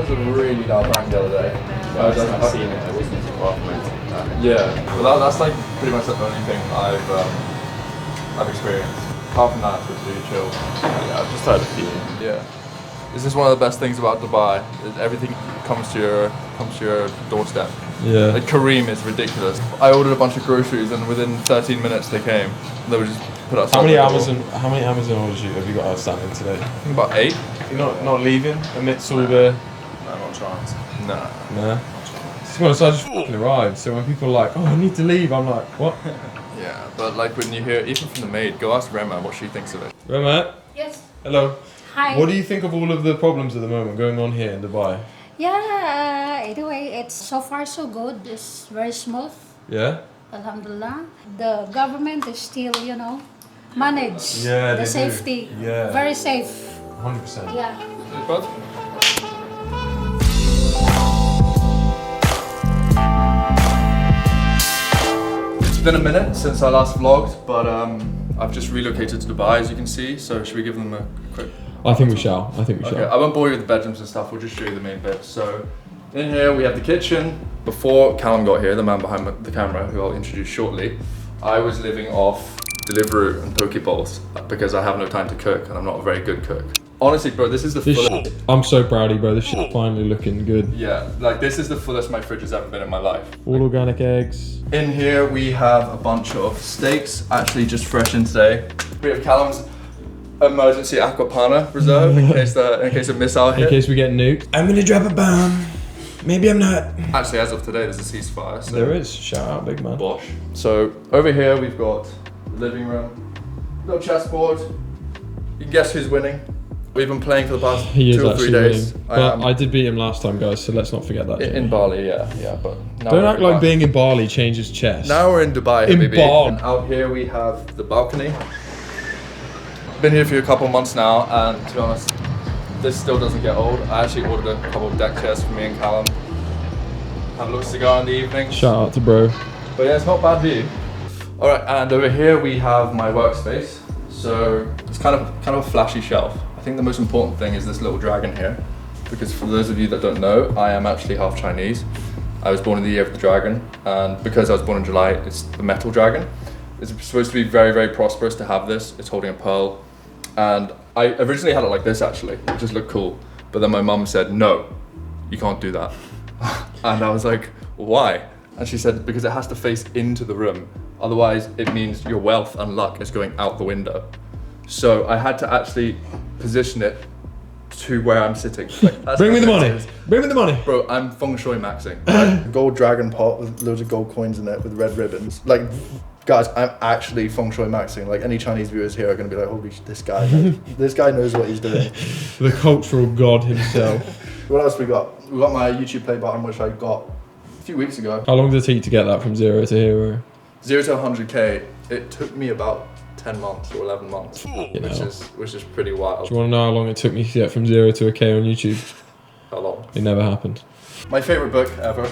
was a really loud bang the other day. I've seen it. I wasn't too far from it. Yeah, well that's like pretty much the only thing I've experienced. Apart from that, it's really chill. Yeah, I've just heard a few. Yeah. This is one of the best things about Dubai. Is everything comes to your doorstep. Yeah. Like Kareem is ridiculous. I ordered a bunch of groceries and within 13 minutes they came. They were just put outside. How many the door. Amazon orders have you got outstanding today? I think about 8. You're not leaving amidst all the... No, not a chance. Nah. Nah. To be honest, I just fucking arrived, so when people are like, oh, I need to leave, I'm like, what? Yeah, but like when you hear, even from the maid, go ask Rema what she thinks of it. Rema? Yes. Hello. Hi. What do you think of all of the problems at the moment going on here in Dubai? Yeah, anyway, it's so far so good. It's very smooth. Yeah? Alhamdulillah. The government is still, manage Yeah, the they safety. do. Yeah. Very safe. 100%. Yeah. But it's been a minute since I last vlogged, but I've just relocated to Dubai, as you can see. So should we give them a quick? I think we shall. Okay, I won't bore you with the bedrooms and stuff. We'll just show you the main bit. So in here we have the kitchen. Before Callum got here, the man behind the camera, who I'll introduce shortly, I was living off Deliveroo and poke bowls because I have no time to cook and I'm not a very good cook. Honestly, bro, this is the fullest. I'm so proud of you, bro. This shit's finally looking good. Yeah, like this is the fullest my fridge has ever been in my life. All organic eggs. In here we have a bunch of steaks, actually just fresh in today. We have Callum's emergency aquapana reserve in case a missile hit. In case we get nuked. I'm gonna drop a bomb. Maybe I'm not. Actually, as of today, there's a ceasefire. So There is. Shout out, big man. bosh. So over here we've got the living room, little chessboard. You can guess who's winning. We've been playing for the past He is 2 or 3 actually days. winning. But I did beat him last time, guys, so let's not forget that. In Bali, yeah, but now Don't we're act in like Dubai. being in Bali changes chess. Now we're in Dubai, In baby. Bali. And out here we have the balcony. Been here for a couple months now, and to be honest, this still doesn't get old. I actually ordered a couple of deck chairs for me and Callum. Have a little cigar in the evening. Shout out to bro. But yeah, it's not bad view. All right, and over here we have my workspace. So it's kind of a flashy shelf. I think the most important thing is this little dragon here, because for those of you that don't know, I am actually half Chinese. I was born in the year of the dragon, and because I was born in July, it's the metal dragon. It's supposed to be very, very prosperous to have this. It's holding a pearl. And I originally had it like this actually, it just looked cool. But then my mum said, no, you can't do that. And I was like, why? And she said, because it has to face into the room. Otherwise, it means your wealth and luck is going out the window. So I had to actually position it to where I'm sitting. Like, Bring me the money. Bring me the money. Bro, I'm feng shui maxing. Right? Gold dragon pot with loads of gold coins in it with red ribbons. Like, guys, I'm actually feng shui maxing. Like, any Chinese viewers here are going to be like, holy shit, this guy, this guy knows what he's doing. The cultural god himself. What else we got? We got my YouTube play button, which I got a few weeks ago. How long did it take to get that from 0 to hero? 0 to 100k. It took me about 10 months or 11 months, which is pretty wild. Do you want to know how long it took me to get from 0 to a K on YouTube? How long? It never happened. My favorite book ever.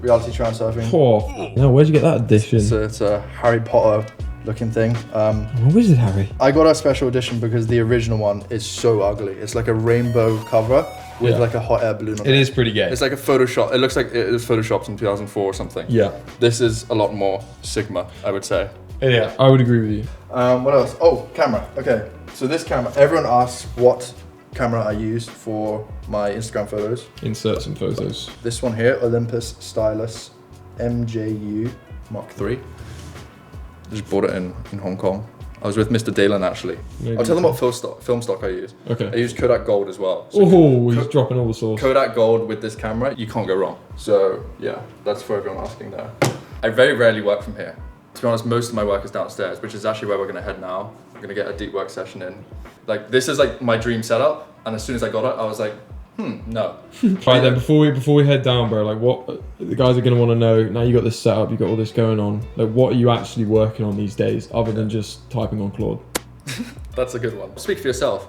Reality Transurfing. Oh, no, where'd you get that edition? It's a Harry Potter looking thing. What is it, Harry? I got a special edition because the original one is so ugly. It's like a rainbow cover with like a hot air balloon on it. It is pretty gay. It's like a Photoshop. It looks like it was photoshopped in 2004 or something. Yeah. This is a lot more Sigma, I would say. Yeah, I would agree with you. What else? Oh, camera. Okay, so this camera. Everyone asks what camera I used for my Instagram photos. Insert some photos. This one here, Olympus Stylus MJU Mark III. Just bought it in Hong Kong. I was with Mr. Dalen actually. Maybe I'll tell them what film stock I use. Okay. I use Kodak Gold as well. So Oh, he's dropping all the sauce. Kodak Gold with this camera, you can't go wrong. So yeah, that's for everyone asking there. I very rarely work from here. To be honest, most of my work is downstairs, which is actually where we're gonna head now. We're gonna get a deep work session in. Like, this is like my dream setup, and as soon as I got it, I was like, no. Right then, before we head down, bro, like what the guys are gonna want to know. Now you got this setup, you got all this going on. Like, what are you actually working on these days, other than just typing on Claude? That's a good one. Speak for yourself.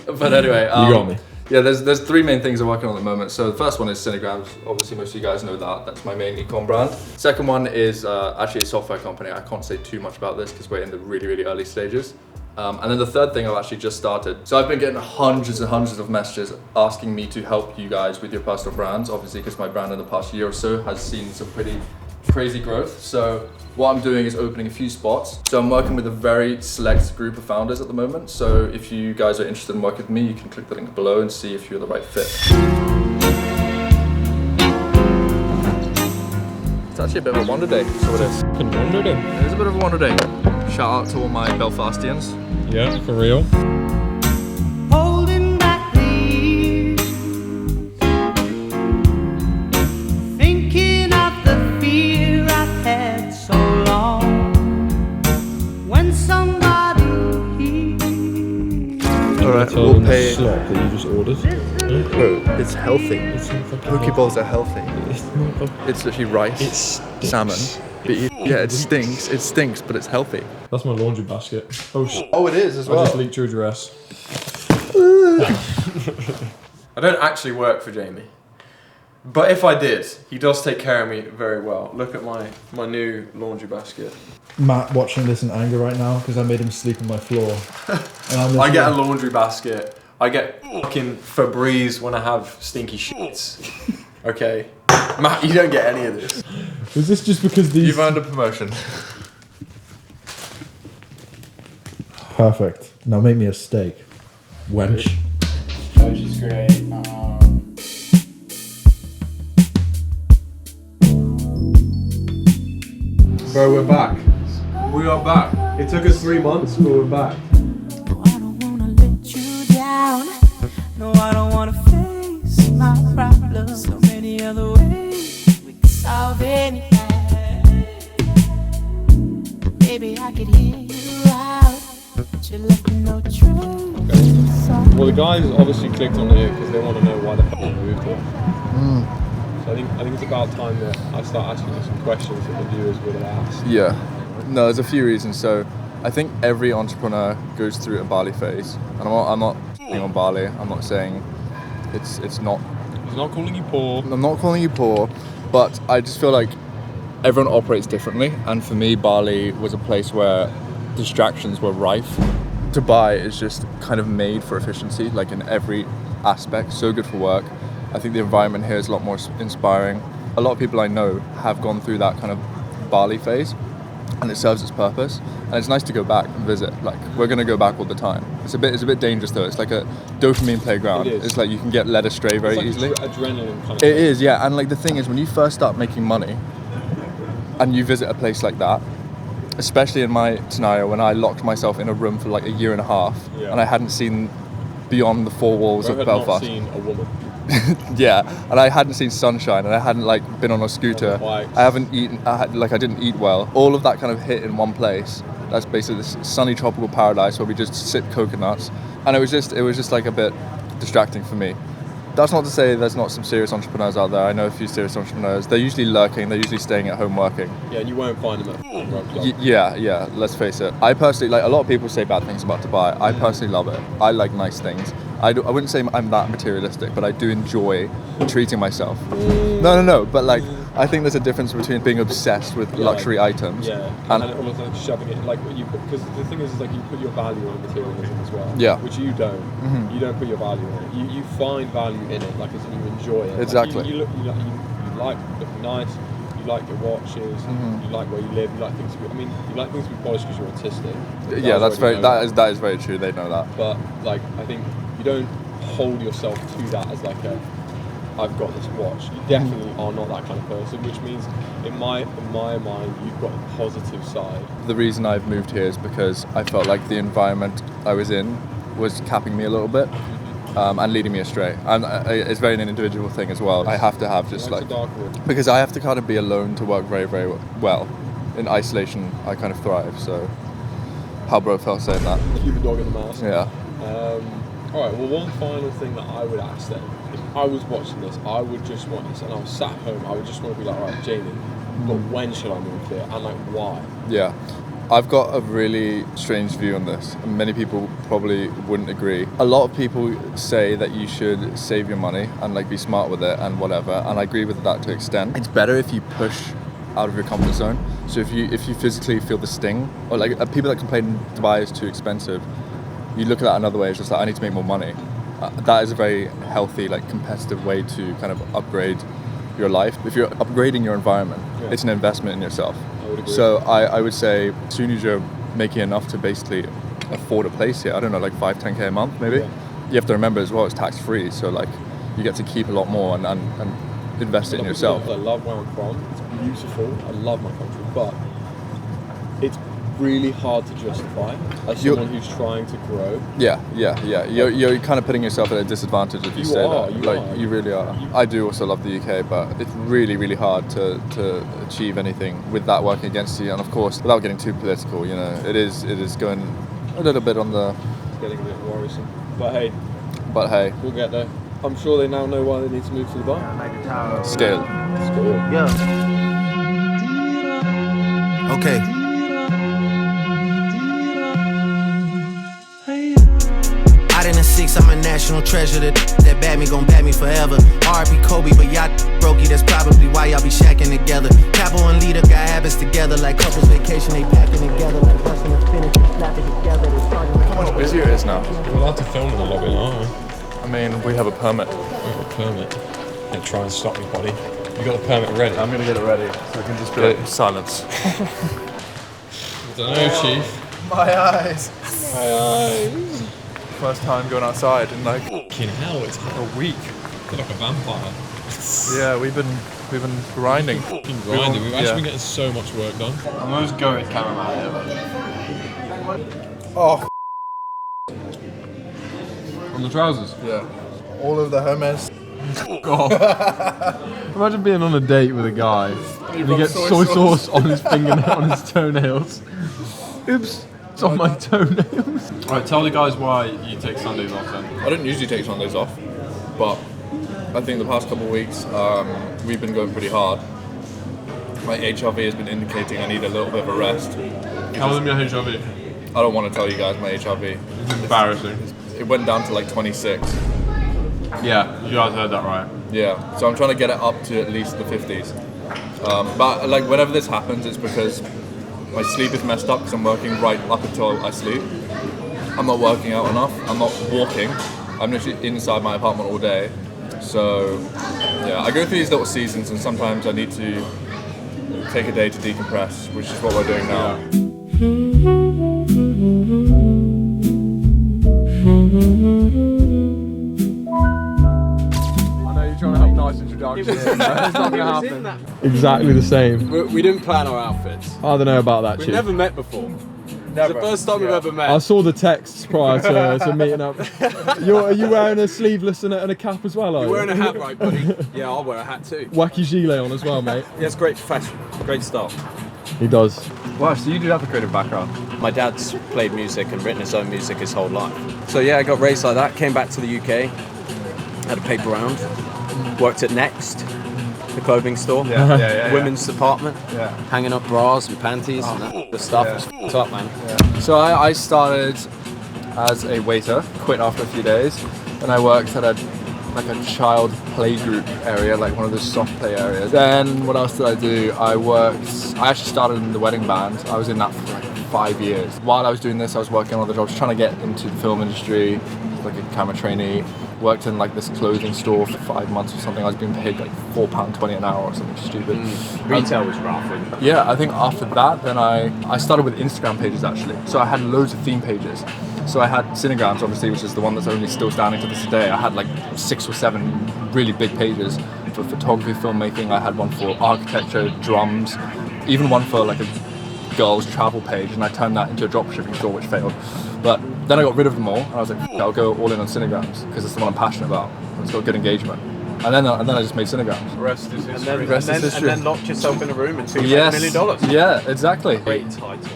But anyway, You got me. Yeah, there's 3 main things I'm working on at the moment. So the first one is Cinegrams. Obviously, most of you guys know that. That's my main e-com brand. Second one is actually a software company. I can't say too much about this because we're in the really, really early stages. And then the third thing I've actually just started. So I've been getting hundreds and hundreds of messages asking me to help you guys with your personal brands, obviously because my brand in the past year or so has seen some pretty crazy growth. So what I'm doing is opening a few spots. So I'm working with a very select group of founders at the moment. So if you guys are interested in working with me, you can click the link below and see if you're the right fit. It's actually a bit of a wander day, so it is. Fucking wander day. It is a bit of a wander day. Shout out to all my Belfastians. Yeah, for real. Holding back the years, thinking of the fear I've had so long. When somebody hears. Alright, Tell we'll them the pay. slop that you just ordered. Bro, it's healthy. It's not fucking Pokeballs are healthy. It's not fucking. It's literally rice, It's salmon. But yeah, it stinks, but it's healthy. That's my laundry basket. Oh shit. Oh, it is as I just leaked your address. I don't actually work for Jamie. But if I did, he does take care of me very well. Look at my new laundry basket. Matt watching this in anger right now because I made him sleep on my floor. And I get a laundry basket. I get fucking Febreze when I have stinky shits. Okay? Matt, you don't get any of this. Was this just because these? You've earned a promotion. Perfect. Now make me a steak, wench. Which is great. Bro, we're back. We are back. It took us 3 months, but we're back. No, I don't wanna let you down. No, I don't wanna face my problems. So many other ways we can solve anything. Maybe I could hear you out, but you left me no truth. Well, the guys obviously clicked on it because they want to know why the fuck we moved here. So I think it's about time that I start asking you some questions that the viewers would have asked. Yeah. No, there's a few reasons. So I think every entrepreneur goes through a Bali phase. And I'm not on Bali. I'm not saying it's not. He's not calling you poor. I'm not calling you poor, but I just feel like everyone operates differently. And for me, Bali was a place where distractions were rife. Dubai is just kind of made for efficiency, like in every aspect. So good for work. I think the environment here is a lot more inspiring. A lot of people I know have gone through that kind of Bali phase, and it serves its purpose. And it's nice to go back and visit. Like, we're going to go back all the time. It's a bit dangerous though. It's like a dopamine playground. It is. It's like you can get led astray very It's like easily. Adrenaline kind of. It is, yeah. And like the thing is, when you first start making money and you visit a place like that, especially in my scenario when I locked myself in a room for like a year and a half, Yeah. and I hadn't seen beyond the four walls I of had Belfast. not seen a woman. Yeah, and I hadn't seen sunshine, and I hadn't like been on a scooter. On bikes. I haven't eaten. I didn't eat well. All of that kind of hit in one place. That's basically this sunny tropical paradise where we just sip coconuts, and it was just like a bit distracting for me. That's not to say there's not some serious entrepreneurs out there. I know a few serious entrepreneurs. They're usually lurking. They're usually staying at home working. Yeah, and you won't find them at a road club. Yeah. Let's face it. I personally like. A lot of people say bad things about Dubai. I personally love it. I like nice things. I wouldn't say I'm that materialistic, but I do enjoy treating myself. No. But like, I think there's a difference between being obsessed with luxury items. Yeah, and almost like shoving it, like you put, because the thing is like you put your value on materialism as well. Yeah. Which you don't. You don't put your value on it. You find value in it, like as in you enjoy it. Exactly. Like, you like looking nice. You like your watches. You like where you live. You like things to be. I mean, you like things to be polished because you're artistic. Yeah, Guys already know that is very true. They know that. But like, I think you don't hold yourself to that as like a, I've got this watch. You definitely are not that kind of person, which means in my mind you've got a positive side. The reason I've moved here is because I felt like the environment I was in was capping me a little bit and leading me astray. And it's very an individual thing as well. I have to have just It's like, a dark wood. because I have to kind of be alone to work very, very well. In isolation, I kind of thrive. So, how bro felt saying that. Keep a dog in the mouse. Yeah. Alright, well, one final thing that I would ask then, if I was watching this, I would just want this, and I was sat home, I would just want to be like, alright, Jamie, but when should I move here? And like, why? Yeah. I've got a really strange view on this, and many people probably wouldn't agree. A lot of people say that you should save your money and like be smart with it and whatever, and I agree with that to an extent. It's better if you push out of your comfort zone. So if you physically feel the sting, or like people that complain Dubai is too expensive, you look at that another way. It's just like, I need to make more money. That is a very healthy, like competitive way to kind of upgrade your life. If you're upgrading your environment, it's an investment in yourself. I would agree. So I would say as soon as you're making enough to basically afford a place here, I don't know, like 5-10k a month maybe. Yeah. You have to remember as well, it's tax free. So like you get to keep a lot more and invest it in yourself. I love where I'm from. It's beautiful. I love my country, but it's really hard to justify as someone who's trying to grow. Yeah. You're kind of putting yourself at a disadvantage if you say that. You really are. I do also love the UK, but it's really, really hard to achieve anything with that working against you. And of course, without getting too political, you know, it is going a little bit on the... It's getting a bit worrisome. But hey, we'll get there. I'm sure they now know why they need to move to Dubai. Scale. Yeah. Okay. Out in the six, I'm a national treasure. That bad me gon' bad me forever. R.I.P. Kobe, but y'all brokey. That's probably why y'all be shacking together. Capo and leader got habits together like couples vacation. They packing together like busting and finish and slapping together. How much busier it is now? We're allowed to film in the lobby, aren't we? I mean, we have a permit. We have a permit. Don't try and stop me, buddy. You got the permit ready? I'm gonna get it ready so I can just be like, silence. I don't know, Chief. My eyes. My eyes. First time going outside in like... Fucking hell, it's been a week. I feel like a vampire. Yeah, we've been grinding. Fucking grinding. We've actually been getting so much work done. I'm the most goated cameraman ever. Oh, On the trousers? yeah. All of the Hermes. God. Imagine being on a date with a guy and he gets soy sauce on his fingernail, on his toenails. Oops, it's on my toenails. Alright, tell the guys why you take Sundays off then. I don't usually take Sundays off, but I think the past couple of weeks we've been going pretty hard. My HRV has been indicating I need a little bit of a rest. Tell them your HRV. I don't want to tell you guys my HRV. It's embarrassing. It went down to like 26. Yeah, you guys heard that right. Yeah, so I'm trying to get it up to at least the 50s. But like whenever this happens, it's because my sleep is messed up because I'm working right up until I sleep. I'm not working out enough. I'm not walking. I'm literally inside my apartment all day. So yeah, I go through these little seasons and sometimes I need to take a day to decompress, which is what we're doing now. Nice introduction. It's not gonna happen. Exactly the same. We didn't plan our outfits. I don't know about that, We've Chief. never met before. Never. It's the first time we've ever met. I saw the texts prior to meeting up. Are you wearing a sleeveless and a cap as well? You're wearing a hat, right, buddy? Yeah, I'll wear a hat too. Wacky gilet on as well, mate. Yeah, it's great fashion, great style. He does. Wow, so you do have a creative background. My dad's played music and written his own music his whole life. So yeah, I got raised like that, came back to the UK, had a paper round, worked at Next, the clothing store, women's department, hanging up bras and panties and that sort of stuff. It's f***ed up, man. So I started as a waiter, quit after a few days, and I worked at a child play group area, like one of those soft play areas. Then what else did I do? I actually started in the wedding band. I was in that for like 5 years. While I was doing this, I was working on other jobs, trying to get into the film industry, like a camera trainee. Worked in like this clothing store for 5 months or something. I was being paid like £4.20 an hour or something stupid. Retail was rough. Yeah, I think after that, then I started with Instagram pages actually. So I had loads of theme pages. So I had Cinegrams, obviously, which is the one that's only still standing to this day. I had like 6 or 7 really big pages for photography, filmmaking. I had one for architecture, drums, even one for like a girls travel page, and I turned that into a dropshipping store, which failed. But then I got rid of them all, and I was like, I'll go all in on Cinegrams because it's the one I'm passionate about. It's got good engagement. And then I just made Cinegrams. Rest is history. And then locked yourself in a room and $2 Yes. million. Yeah, exactly. Great title.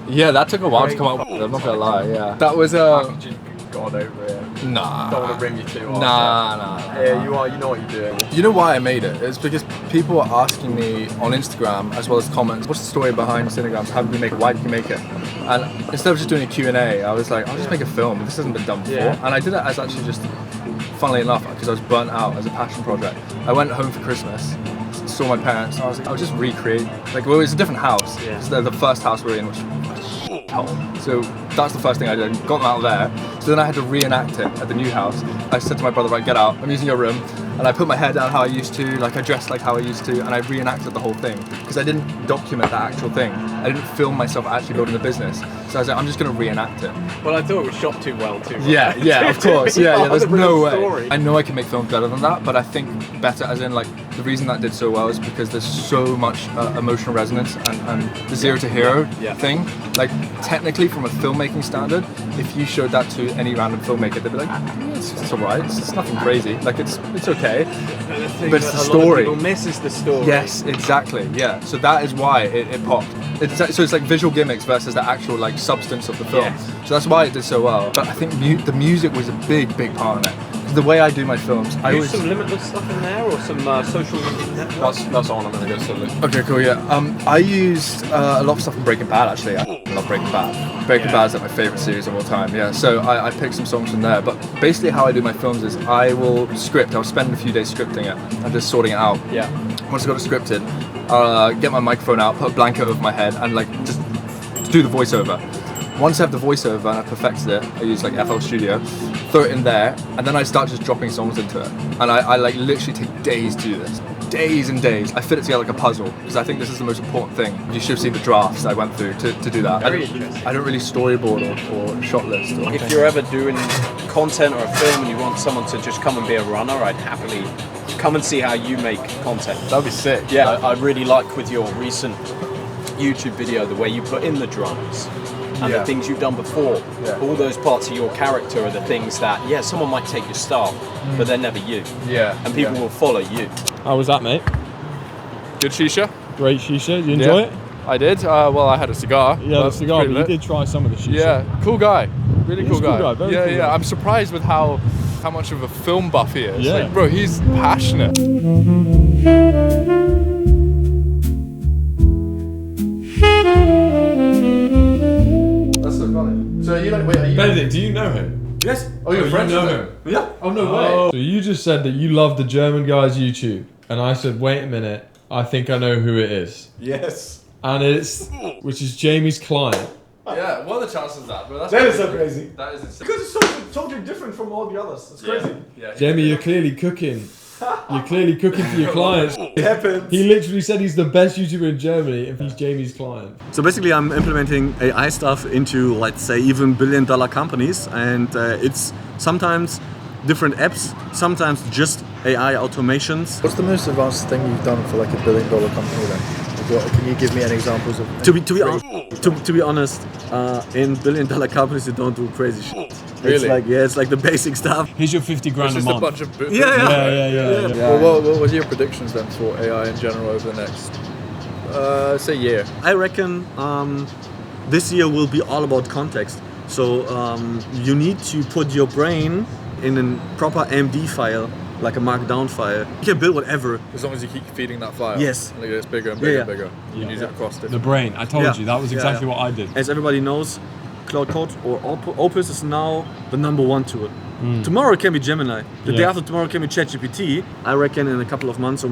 Yeah, that took a while to come out with, I'm not gonna lie, yeah. That was God over it. Nah. Don't want to bring you too hard. Nah. Yeah, you are. You know what you're doing. You know why I made it? It's because people were asking me on Instagram as well as comments, what's the story behind Cinegrams? How did you make it? Why did you make it? And instead of just doing a Q&A, I was like, I'll just make a film. This hasn't been done before. Yeah. And I did it as actually just, funnily enough, because I was burnt out as a passion project. I went home for Christmas, saw my parents, and I was like, I'll just recreate. Like, well, it's a different house. Yeah. It's the first house we're in, which home. So that's the first thing I did. Got them out of there. So then I had to reenact it at the new house. I said to my brother, right, get out. I'm using your room. And I put my hair down how I used to, like I dressed like how I used to, and I reenacted the whole thing. Because I didn't document that actual thing. I didn't film myself actually building the business. So I was like, I'm just going to reenact it. Well, I thought it was shot too well too. Yeah, yeah, of course. Yeah, there's no way. Story. I know I can make films better than that, but I think better as in like the reason that did so well is because there's so much emotional resonance and the zero to hero thing. Like technically from a filmmaking standard, if you showed that to any random filmmaker, they'd be like, it's alright, it's nothing crazy. Like it's okay. But it's the story. People miss is the story. Yes, exactly. Yeah. So that is why it popped. So it's like visual gimmicks versus the actual like substance of the film. Yes. So that's why it did so well. But I think the music was a big part of it. The way I do my films, I always some Limitless stuff in there or some social networks. That's on. I'm gonna go solo. Okay, cool. Yeah. I used a lot of stuff from Breaking Bad. Actually, I love Breaking Bad. Breaking Bad is like my favorite series of all time. Yeah. So I picked some songs from there. But basically, how I do my films is I will script. I'll spend a few days scripting it and just sorting it out. Yeah. Once I got it scripted, get my microphone out, put a blanket over my head, and like just do the voiceover. Once I have the voiceover and I perfected it, I use like FL Studio, throw it in there, and then I start just dropping songs into it. And I like literally take days to do this. Days and days. I fit it together like a puzzle, because I think this is the most important thing. You should have seen the drafts I went through to do that. Very interesting. I don't really storyboard or shot list. Or If you're ever doing content or a film and you want someone to just come and be a runner, I'd happily come and see how you make content. that'd be sick. Yeah, I really like with your recent YouTube video the way you put in the drums and the things you've done before. Yeah. All those parts of your character are the things that, someone might take your style, but they're never you. Yeah. And people will follow you. How was that, mate? Good shisha. Great shisha. Did you enjoy it? I did. Well, I had a cigar. Yeah, the cigar, but you did try some of the shisha. Yeah, cool guy. Really He cool is a cool guy. guy, very yeah, cool yeah. guy. I'm surprised with how much of a film buff he is. Yeah. Like, bro, he's passionate. That's so funny. So are you like, wait, are you? Benedict, do you know him? Yes. Oh, you're friends know with him? him? Yeah. Oh no way. So you just said that you love the German guy's YouTube, and I said, wait a minute, I think I know who it is. Yes. And which is Jamie's client. Yeah. What are the chances of that? Bro, that's That is so crazy. That is insane. Because it's totally different from all the others. It's crazy. Yeah. Jamie, you're clearly cooking. You're clearly cooking for your clients. It happens. He literally said he's the best YouTuber in Germany if he's Jamie's client. So basically I'm implementing AI stuff into, let's say, even billion-dollar companies, and it's sometimes different apps, sometimes just AI automations. What's the most advanced thing you've done for like $1 billion company then? Can you give me any examples of? To be honest, in billion-dollar companies you don't do crazy shit. Really? It's like the basic stuff. Here's your 50 grand It's a just a month. bunch of Yeah. Well, what was your predictions then for AI in general over the next, say, year? I reckon this year will be all about context. So you need to put your brain in a proper MD file, like a markdown file. You can build whatever. As long as you keep feeding that file. Yes. And it gets bigger and bigger and Yeah. bigger. You can use it across The different. brain. I told Yeah. you, that was Yeah, exactly yeah. what I did. As everybody knows, Cloud Code or Opus is now the #1 tool. Tomorrow it can be Gemini. The day Yeah. after tomorrow it can be ChatGPT. I reckon in a couple of months, or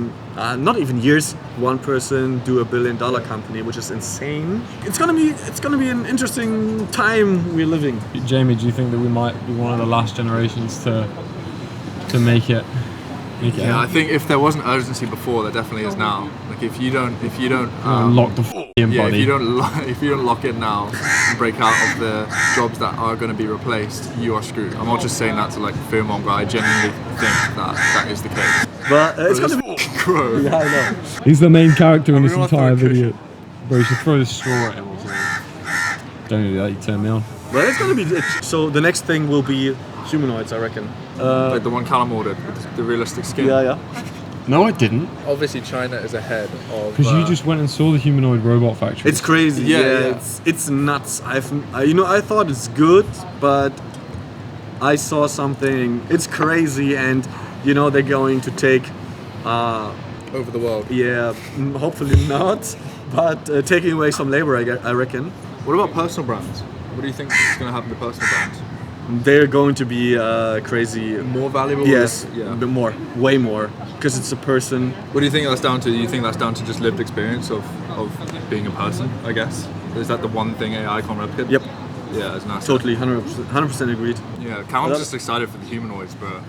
not even years, one person do $1 billion company, which is insane. It's gonna be an interesting time we're living. Jamie, do you think that we might be one of the last generations to make it? Yeah, I think if there wasn't urgency before, there definitely is now. Like if you don't Lock the in, yeah, buddy. if you don't lock in now and break out of the jobs that are going to be replaced, you are screwed. I'm not just saying that to like fearmonger. I genuinely think that is the case. But it's gonna be. Grow. Yeah, I know. He's the main character in this really wanna throw entire a cushion. video. Bro, you should throw this straw at him or something. Don't do that, you turn me on. But it's gonna be. So the next thing will be humanoids, I reckon. Like the one Callum ordered with the realistic skin. Yeah. No, I didn't. Obviously, China is ahead of. Because you just went and saw the humanoid robot factory. It's crazy. Yeah. It's nuts. I thought it's good, but I saw something. It's crazy, and they're going to take. over the world. Yeah, hopefully not, but taking away some labor, I reckon. What about personal brands? What do you think is going to happen to personal brands? they're going to be crazy. More valuable? Yes, Yeah. a bit more, way more, because it's a person. What do you think that's down to? Do you think that's down to just lived experience of being a person, I guess? Is that the one thing AI can't replicate? Yep. Yeah, it's nice. Totally, 100% agreed. Yeah, Callum's just excited for the humanoids, bro.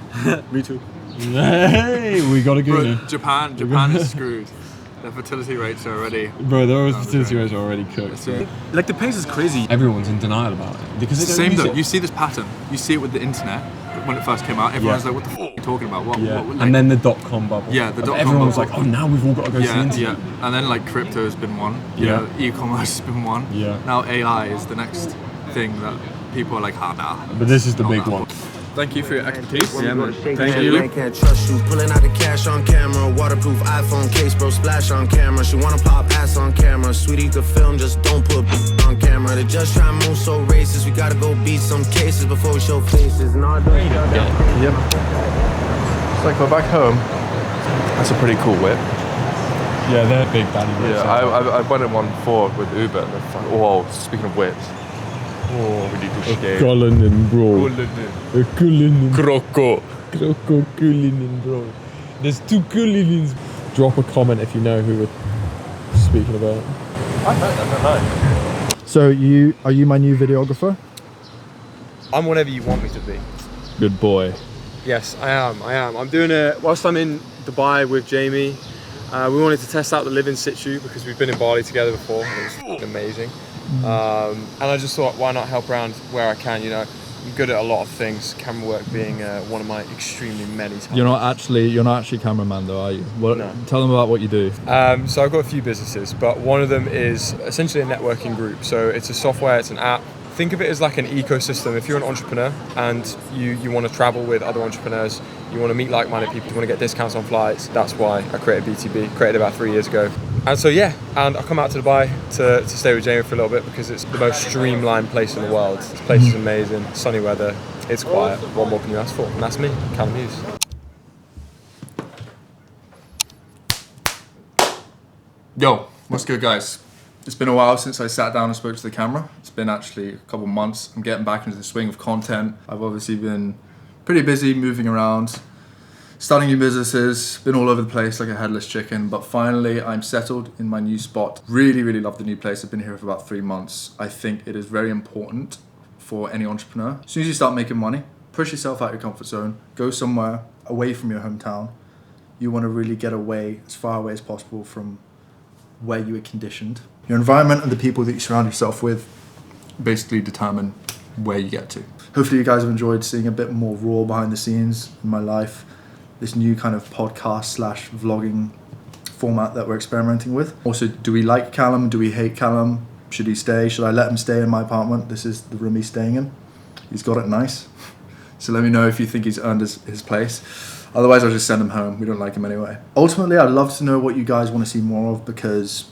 Me too. Hey, we got a Bro, good Japan is screwed. Their fertility rates are already... Bro, those fertility rates are already cooked. Like the pace is crazy. Everyone's in denial about it because It's the same though. You see this pattern. You see it with the internet. When it first came out, everyone's like, what the f*** are you talking about? What, like, and then the dot-com bubble. Yeah, the dot-com Everyone was bubble. like, oh, now we've all got to go to the yeah, internet. yeah. And then like crypto has been one. You Yeah. know, e-commerce has been one. Yeah. Now AI is the next thing that people are like, nah. But this is the not big that. one. Thank you for your expertise. Yeah, man. Thank Man, you. can't trust you. Pulling out the cash on camera. Waterproof iPhone case, bro. Splash on camera. She wanna pop ass on camera. Sweetie, you could film, just don't put on camera. They just try and move so racist. We gotta go beat some cases before we show faces. And all that. Yep. It's like we're back home. That's a pretty cool whip. Yeah, they're big daddy whips. Yeah, I went in one before with Uber. And they're fun. Oh, speaking of whips. Oh, we need to shave. Cullinan, bro. Cullinan. Croco. Croco Cullinan, bro. There's two Cullinans. Drop a comment if you know who we're speaking about. I don't know. So are you my new videographer? I'm whatever you want me to be. Good boy. Yes, I am. I'm doing it whilst I'm in Dubai with Jamie. We wanted to test out the live in situ because we've been in Bali together before and it was amazing. And I just thought, why not help around where I can? You know, I'm good at a lot of things. Camera work being one of my extremely many talents. You're not actually cameraman though, are you? What, No. Tell them about what you do. So I've got a few businesses, but one of them is essentially a networking group. So it's a software, it's an app. Think of it as like an ecosystem. If you're an entrepreneur and you want to travel with other entrepreneurs, you want to meet like-minded people, you want to get discounts on flights, that's why I created BTB, created about 3 years ago. And so yeah, and I come out to Dubai to stay with Jamie for a little bit because it's the most streamlined place in the world. This place is amazing, sunny weather, it's quiet. What more can you ask for? And that's me, Callum Hughes. Yo, what's good, guys? It's been a while since I sat down and spoke to the camera. It's been actually a couple months. I'm getting back into the swing of content. I've obviously been pretty busy moving around, starting new businesses, been all over the place like a headless chicken, but finally I'm settled in my new spot. Really, really love the new place. I've been here for about 3 months. I think it is very important for any entrepreneur. As soon as you start making money, push yourself out your comfort zone, go somewhere away from your hometown. You want to really get away, as far away as possible from where you were conditioned. Your environment and the people that you surround yourself with basically determine where you get to. Hopefully you guys have enjoyed seeing a bit more raw behind the scenes in my life. This new kind of podcast / vlogging format that we're experimenting with. Also, do we like Callum? Do we hate Callum? Should he stay? Should I let him stay in my apartment? This is the room he's staying in. He's got it nice. So let me know if you think he's earned his place. Otherwise, I'll just send him home. We don't like him anyway. Ultimately, I'd love to know what you guys want to see more of because,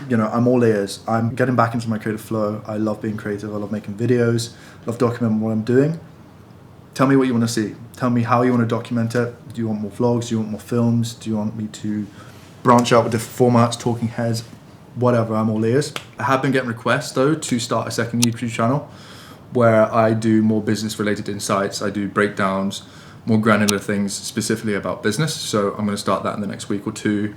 you know, I'm all ears. I'm getting back into my creative flow. I love being creative. I love making videos. I love documenting what I'm doing. Tell me what you want to see. Tell me how you want to document it. Do you want more vlogs? Do you want more films? Do you want me to branch out with different formats, talking heads, whatever? I'm all ears. I have been getting requests, though, to start a second YouTube channel where I do more business-related insights. I do breakdowns, more granular things specifically about business. So I'm going to start that in the next week or two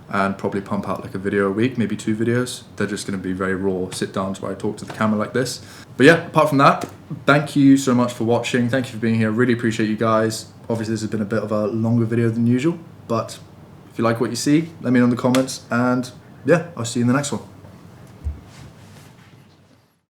and probably pump out like a video a week, maybe 2 videos. They're just going to be very raw sit downs where I talk to the camera like this. But yeah, apart from that, thank you so much for watching. Thank you for being here. Really appreciate you guys. Obviously this has been a bit of a longer video than usual, but if you like what you see, let me know in the comments and yeah, I'll see you in the next one.